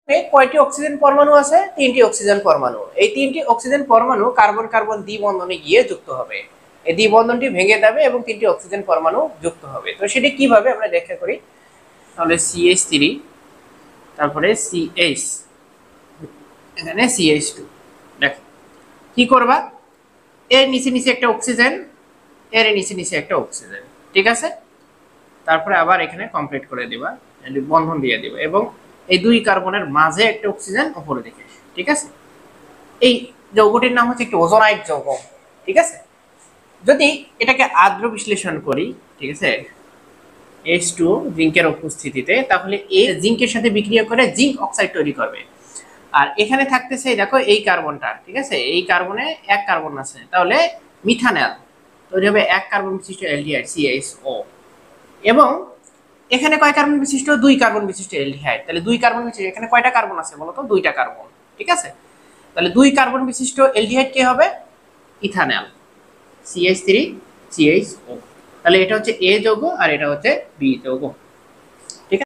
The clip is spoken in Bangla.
কয়টি অক্সিজেন পরমাণু আছে? 3টি অক্সিজেন পরমাণু। এই 3টি অক্সিজেন পরমাণু কার্বন কার্বন দ্বিবন্ধনে গিয়ে যুক্ত হবে। এই দ্বিবন্ধনটি ভেঙে যাবে এবং 3টি অক্সিজেন পরমাণু যুক্ত হবে। তো সেটি কিভাবে আমরা ব্যাখ্যা করি। তাহলে CH3, তারপরে CH, এখানে CH2। দেখো কি করবা, এর নিচে নিচে একটা অক্সিজেন, এর নিচে নিচে একটা অক্সিজেন, ঠিক আছে। তারপরে আবার এখানে কমপ্লিট করে দিবা, বন্ধন দিয়ে দিবা, এবং এই দুই কার্বনের মাঝে একটা অক্সিজেন উপরে দিকে, ঠিক আছে। এই যৌগটির নাম হচ্ছে একটি ওজোনাইট যৌগ, ঠিক আছে। যদি এটাকে আদ্র বিশ্লেষণ করি, ঠিক আছে, H2 জিঙ্কের উপস্থিতিতে, তাহলে এই জিঙ্কের সাথে বিক্রিয়া করে জিঙ্ক অক্সাইড তৈরি করবে। আর এখানে থাকতেছে দেখো এই কার্বনটা, ঠিক আছে, এই কার্বনে এক কার্বন আছে, তাহলে মিথানল তৈরি হবে, এক কার্বন বিশিষ্ট অ্যালডিহাইড CHO। এবং এখানে কয় কার্বন বিশিষ্ট? 2 কার্বন বিশিষ্ট অ্যালডিহাইড। তাহলে 2 কার্বন বিশিষ্ট, এখানে কয়টা কার্বন আছে বলো তো? 2টা কার্বন, ঠিক আছে। তাহলে 2 কার্বন বিশিষ্ট অ্যালডিহাইড কে হবে? Ethanol, CH3CHO। তাহলে এটা হচ্ছে A যৌগ আর এটা হচ্ছে B যৌগ।